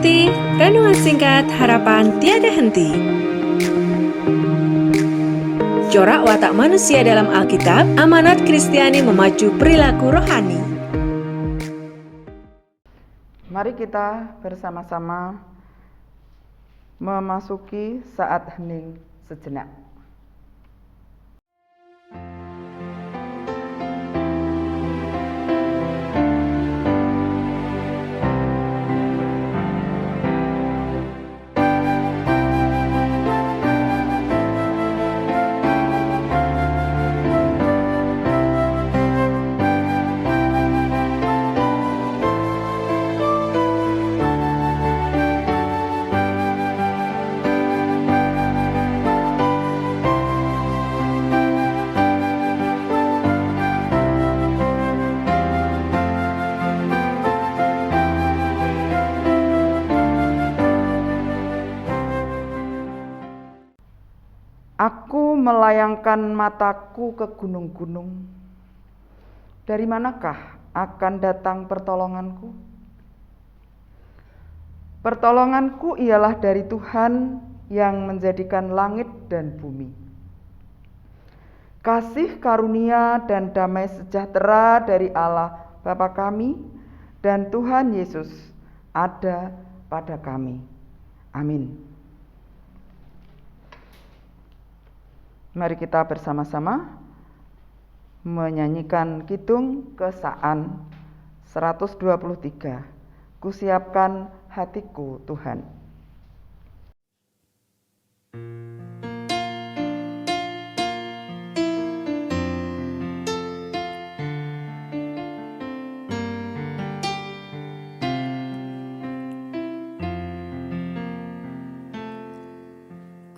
ikuti renungan singkat harapan tiada henti. Corak watak manusia dalam Alkitab, amanat Kristiani memacu perilaku rohani. Mari kita bersama-sama memasuki saat hening sejenak. Aku melayangkan mataku ke gunung-gunung. Dari manakah akan datang pertolonganku? Pertolonganku ialah dari Tuhan yang menjadikan langit dan bumi. Kasih karunia dan damai sejahtera dari Allah Bapa kami dan Tuhan Yesus ada pada kami. Amin. Mari kita bersama-sama menyanyikan kidung Kesaan 123. Kusiapkan hatiku Tuhan.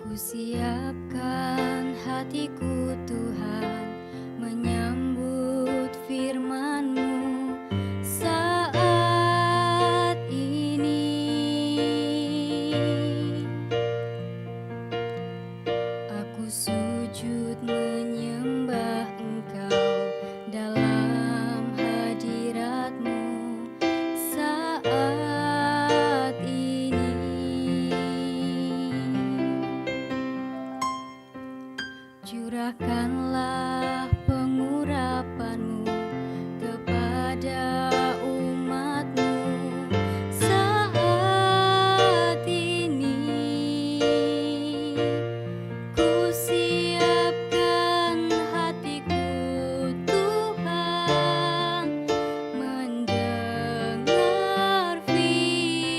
Kusiapkan hatiku Tuhan, menyambut firman-Mu saat ini. Aku sujud menyembah Engkau dalam hadirat-Mu saat ini. Curahkanlah pengurapan-Mu kepada umat-Mu saat ini. Kusiapkan hatiku Tuhan, mendengar firman-Mu.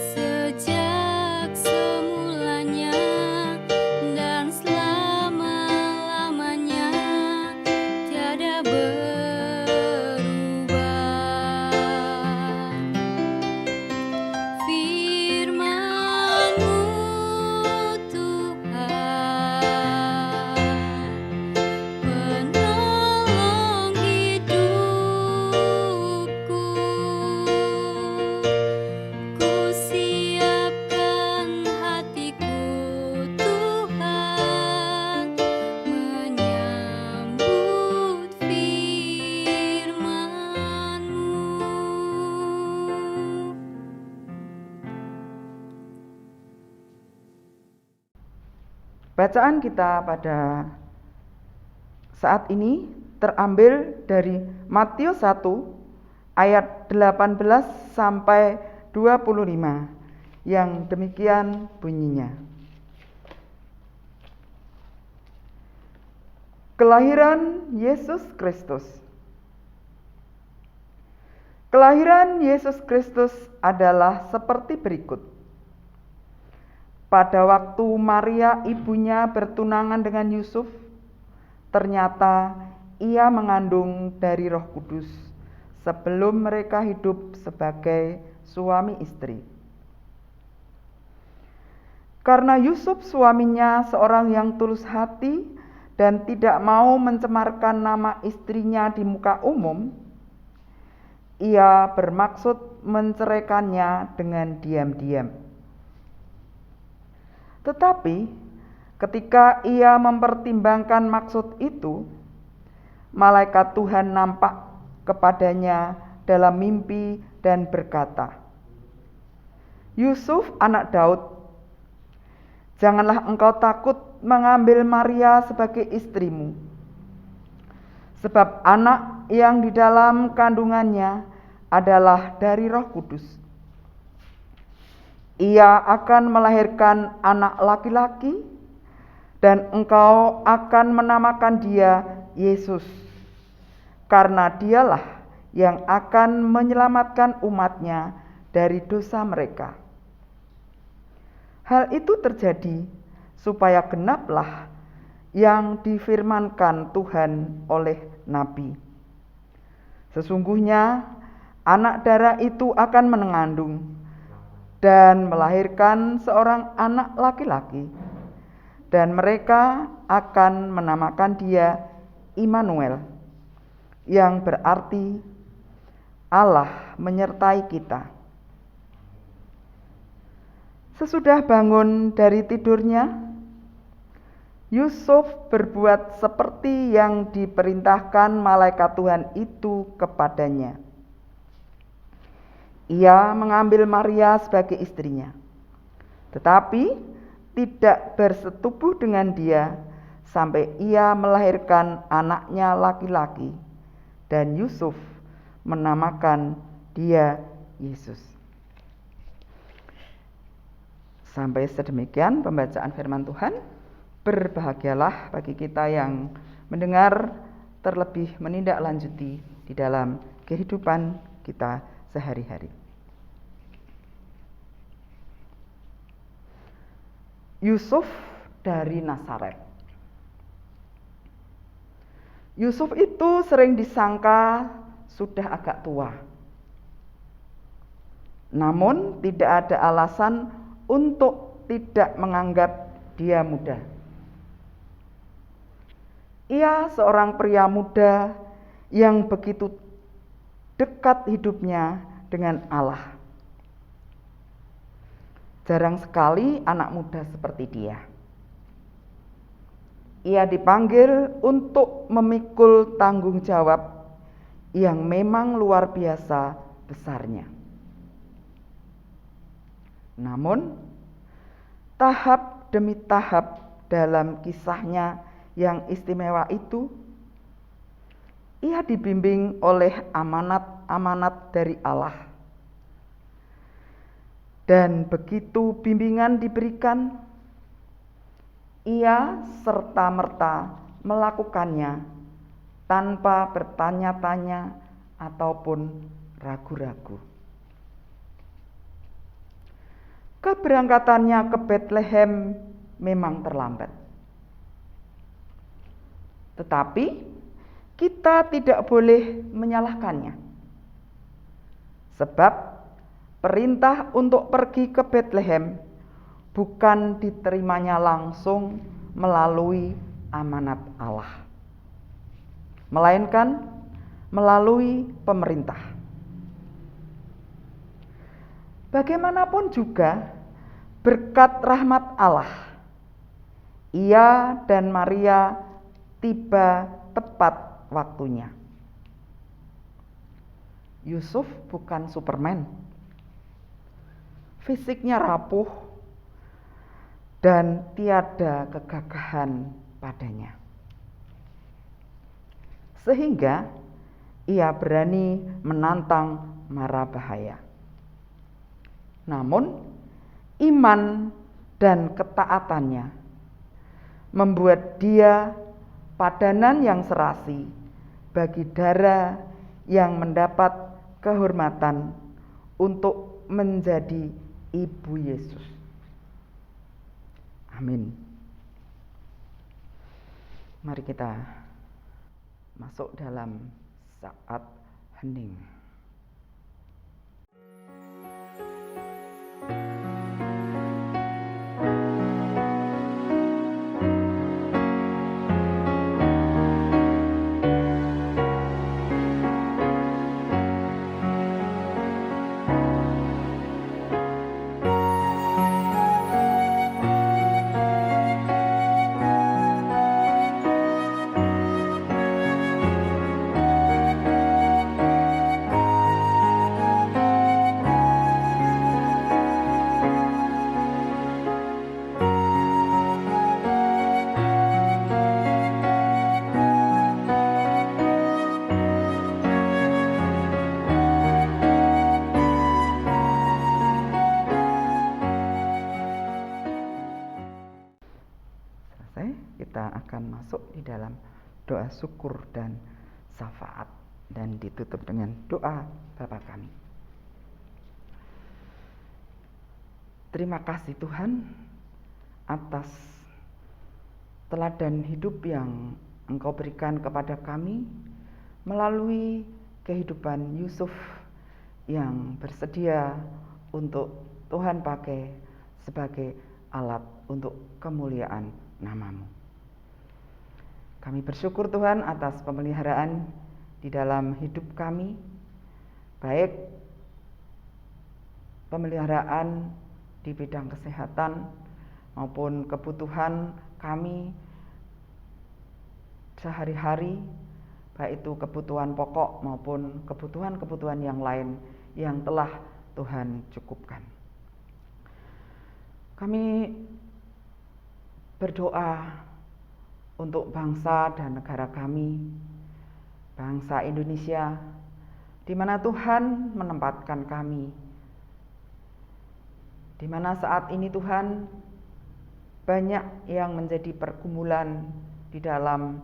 Sejak semulanya dan selama-lamanya tiada berubah. Firman-Mu Tuhan, penolong hidupku. Kusiapkan hatiku Tuhan, menyambut firman-Mu. Bacaan kita pada saat ini terambil dari Matius 1 ayat 18 sampai 25 yang demikian bunyinya. Kelahiran Yesus Kristus. Kelahiran Yesus Kristus adalah seperti berikut. Pada waktu Maria ibunya bertunangan dengan Yusuf, ternyata ia mengandung dari Roh Kudus sebelum mereka hidup sebagai suami istri. Karena Yusuf suaminya seorang yang tulus hati dan tidak mau mencemarkan nama istrinya di muka umum, ia bermaksud menceraikannya dengan diam-diam. Tetapi ketika ia mempertimbangkan maksud itu, malaikat Tuhan nampak kepadanya dalam mimpi dan berkata, "Yusuf, anak Daud, janganlah engkau takut mengambil Maria sebagai istrimu, sebab anak yang di dalam kandungannya adalah dari Roh Kudus. Ia akan melahirkan anak laki-laki, dan engkau akan menamakan dia Yesus, karena dialah yang akan menyelamatkan umatnya dari dosa mereka." Hal itu terjadi supaya genaplah yang difirmankan Tuhan oleh Nabi. "Sesungguhnya anak darah itu akan mengandung dan melahirkan seorang anak laki-laki, dan mereka akan menamakan dia Immanuel, yang berarti Allah menyertai kita." Sesudah bangun dari tidurnya, Yusuf berbuat seperti yang diperintahkan malaikat Tuhan itu kepadanya. Ia mengambil Maria sebagai istrinya, tetapi tidak bersetubuh dengan dia sampai ia melahirkan anaknya laki-laki, dan Yusuf menamakan dia Yesus. Sampai sedemikian pembacaan firman Tuhan. Berbahagialah bagi kita yang mendengar, terlebih menindaklanjuti di dalam kehidupan kita sehari-hari. Yusuf dari Nazaret. Yusuf itu sering disangka sudah agak tua. Namun tidak ada alasan untuk tidak menganggap dia muda. Ia seorang pria muda yang begitu dekat hidupnya dengan Allah. Jarang sekali anak muda seperti dia. Ia dipanggil untuk memikul tanggung jawab yang memang luar biasa besarnya. Namun, tahap demi tahap dalam kisahnya yang istimewa itu, ia dibimbing oleh amanat-amanat dari Allah. Dan begitu bimbingan diberikan, ia serta-merta melakukannya tanpa bertanya-tanya ataupun ragu-ragu. Keberangkatannya ke Betlehem memang terlambat. Tetapi kita tidak boleh menyalahkannya. Sebab perintah untuk pergi ke Betlehem bukan diterimanya langsung melalui amanat Allah, melainkan melalui pemerintah. Bagaimanapun juga, berkat rahmat Allah, ia dan Maria tiba tepat waktunya. Yusuf bukan Superman. Fisiknya rapuh dan tiada kegagahan padanya. Sehingga ia berani menantang mara bahaya. Namun, iman dan ketaatannya membuat dia padanan yang serasi bagi Dara yang mendapat kehormatan untuk menjadi ibu Yesus. Amin. Mari kita masuk dalam saat hening. masuk di dalam doa syukur dan syafaat, dan ditutup dengan doa Bapa kami. Terima kasih Tuhan atas teladan hidup yang Engkau berikan kepada kami melalui kehidupan Yusuf yang bersedia untuk Tuhan pakai sebagai alat untuk kemuliaan nama-Mu. Kami bersyukur Tuhan atas pemeliharaan di dalam hidup kami, baik pemeliharaan di bidang kesehatan maupun kebutuhan kami sehari-hari, baik itu kebutuhan pokok maupun kebutuhan-kebutuhan yang lain yang telah Tuhan cukupkan. Kami berdoa untuk bangsa dan negara kami, bangsa Indonesia, di mana Tuhan menempatkan kami, di mana saat ini Tuhan banyak yang menjadi pergumulan di dalam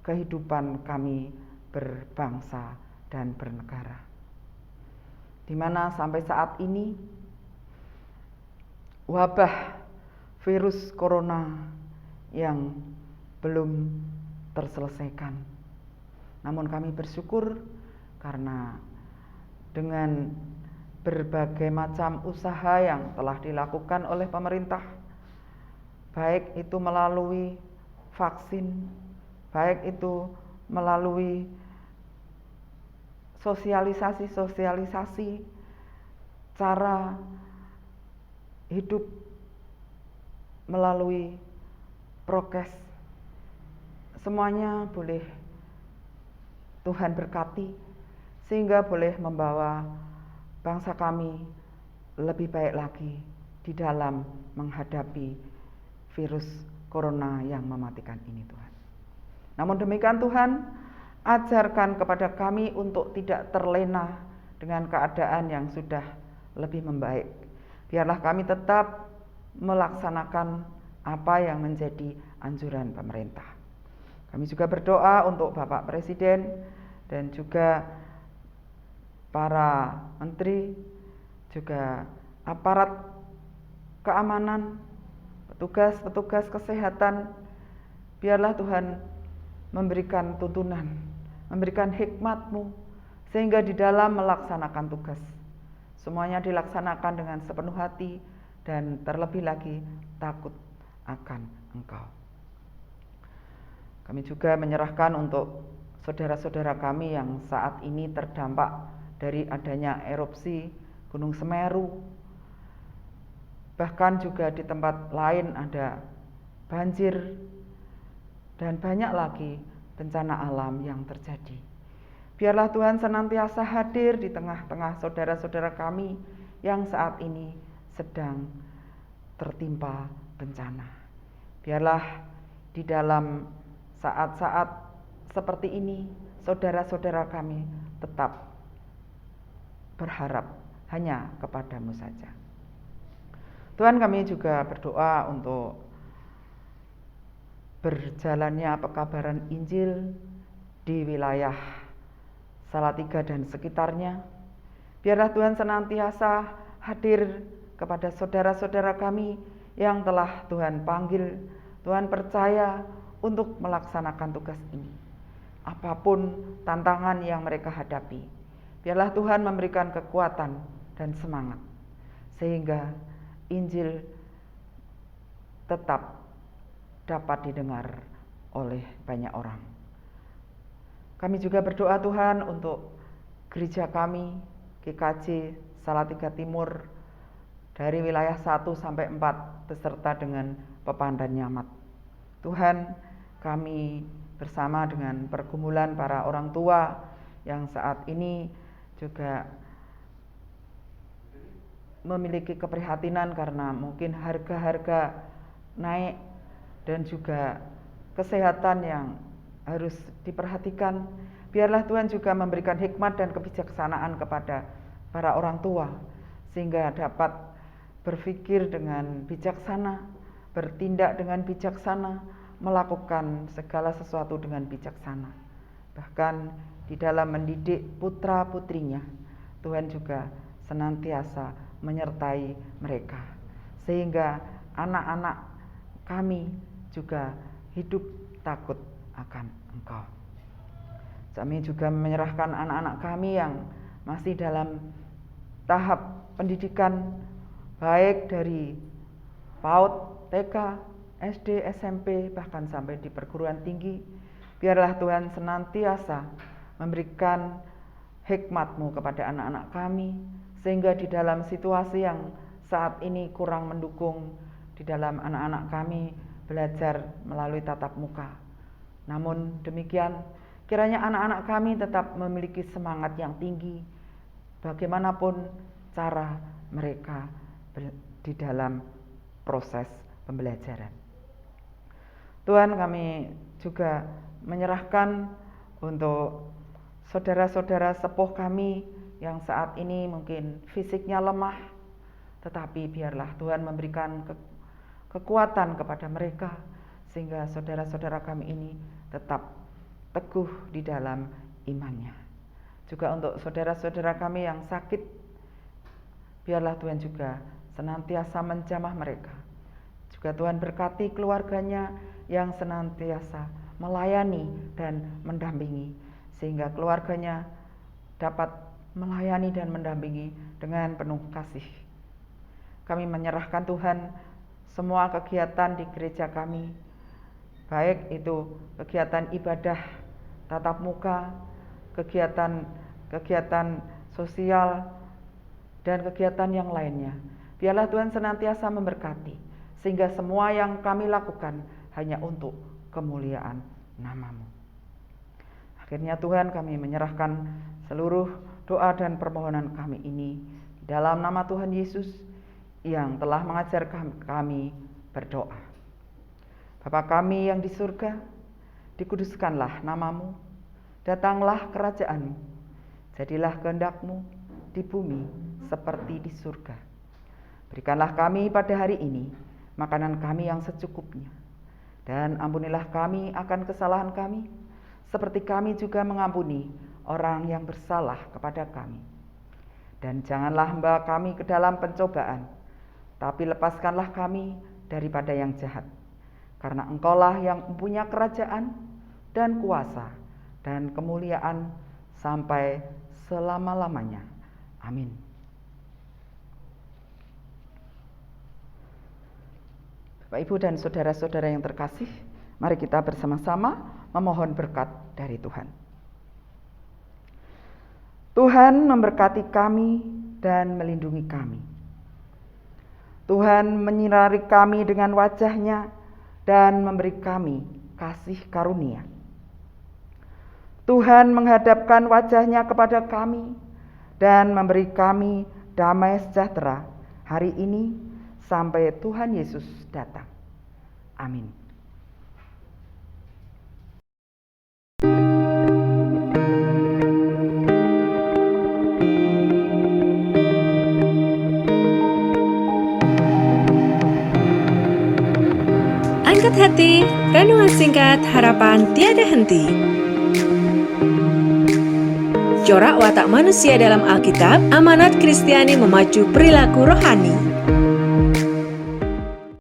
kehidupan kami berbangsa dan bernegara, di mana sampai saat ini wabah virus corona yang belum terselesaikan. Namun kami bersyukur karena dengan berbagai macam usaha yang telah dilakukan oleh pemerintah, baik itu melalui vaksin, baik itu melalui sosialisasi cara hidup melalui prokes, semuanya boleh Tuhan berkati sehingga boleh membawa bangsa kami lebih baik lagi di dalam menghadapi virus corona yang mematikan ini Tuhan. Namun demikian Tuhan, ajarkan kepada kami untuk tidak terlena dengan keadaan yang sudah lebih membaik. Biarlah kami tetap melaksanakan apa yang menjadi anjuran pemerintah. Kami juga berdoa untuk Bapak Presiden dan juga para menteri, juga aparat keamanan, petugas-petugas kesehatan. Biarlah Tuhan memberikan tuntunan, memberikan hikmat-Mu, sehingga di dalam melaksanakan tugas, semuanya dilaksanakan dengan sepenuh hati dan terlebih lagi takut akan Engkau. Kami juga menyerahkan untuk saudara-saudara kami yang saat ini terdampak dari adanya erupsi Gunung Semeru, bahkan juga di tempat lain ada banjir dan banyak lagi bencana alam yang terjadi. Biarlah Tuhan senantiasa hadir di tengah-tengah saudara-saudara kami yang saat ini sedang tertimpa bencana. Biarlah di dalam saat-saat seperti ini saudara-saudara kami tetap berharap hanya kepada-Mu saja. Tuhan, kami juga berdoa untuk berjalannya pekabaran Injil di wilayah Salatiga dan sekitarnya. Biarlah Tuhan senantiasa hadir kepada saudara-saudara kami yang telah Tuhan panggil, Tuhan percaya untuk melaksanakan tugas ini. Apapun tantangan yang mereka hadapi, biarlah Tuhan memberikan kekuatan dan semangat, sehingga Injil tetap dapat didengar oleh banyak orang. Kami juga berdoa Tuhan untuk gereja kami, GKJ Salatiga Timur, dari wilayah 1 sampai 4 beserta dengan Pepandan Nyamat. Tuhan, kami bersama dengan pergumulan para orang tua yang saat ini juga memiliki keprihatinan karena mungkin harga-harga naik dan juga kesehatan yang harus diperhatikan. Biarlah Tuhan juga memberikan hikmat dan kebijaksanaan kepada para orang tua sehingga dapat berpikir dengan bijaksana, bertindak dengan bijaksana, melakukan segala sesuatu dengan bijaksana. Bahkan di dalam mendidik putra-putrinya, Tuhan juga senantiasa menyertai mereka. Sehingga anak-anak kami juga hidup takut akan Engkau. Kami juga menyerahkan anak-anak kami yang masih dalam tahap pendidikan, baik dari PAUD, TK, SD, SMP, bahkan sampai di perguruan tinggi. Biarlah Tuhan senantiasa memberikan hikmat-Mu kepada anak-anak kami, sehingga di dalam situasi yang saat ini kurang mendukung, di dalam anak-anak kami belajar melalui tatap muka. Namun demikian, kiranya anak-anak kami tetap memiliki semangat yang tinggi, bagaimanapun cara mereka di dalam proses pembelajaran. Tuhan, kami juga menyerahkan untuk saudara-saudara sepuh kami yang saat ini mungkin fisiknya lemah, tetapi biarlah Tuhan memberikan kekuatan kepada mereka, sehingga saudara-saudara kami ini tetap teguh di dalam imannya. Juga untuk saudara-saudara kami yang sakit, biarlah Tuhan juga senantiasa menjamah mereka. Juga Tuhan berkati keluarganya yang senantiasa melayani dan mendampingi, sehingga keluarganya dapat melayani dan mendampingi dengan penuh kasih. Kami menyerahkan Tuhan semua kegiatan di gereja kami, baik itu kegiatan ibadah tatap muka, kegiatan sosial, dan kegiatan yang lainnya. Biarlah Tuhan senantiasa memberkati, sehingga semua yang kami lakukan hanya untuk kemuliaan nama-Mu. Akhirnya Tuhan, kami menyerahkan seluruh doa dan permohonan kami ini di dalam nama Tuhan Yesus yang telah mengajar kami berdoa. Bapa kami yang di surga, dikuduskanlah nama-Mu, datanglah kerajaan-Mu, jadilah kehendak-Mu di bumi seperti di surga. Berikanlah kami pada hari ini makanan kami yang secukupnya, dan ampunilah kami akan kesalahan kami, seperti kami juga mengampuni orang yang bersalah kepada kami. Dan janganlah membawa kami ke dalam pencobaan, tapi lepaskanlah kami daripada yang jahat. Karena Engkaulah yang mempunyai kerajaan dan kuasa dan kemuliaan sampai selama-lamanya. Amin. Bapak, Ibu, dan saudara-saudara yang terkasih, mari kita bersama-sama memohon berkat dari Tuhan. Tuhan memberkati kami dan melindungi kami. Tuhan menyinari kami dengan wajah-Nya dan memberi kami kasih karunia. Tuhan menghadapkan wajah-Nya kepada kami dan memberi kami damai sejahtera hari ini sampai Tuhan Yesus datang. Amin. Angkat hati, renungan singkat harapan tiada henti. Corak watak manusia dalam Alkitab, amanat Kristiani memacu perilaku rohani.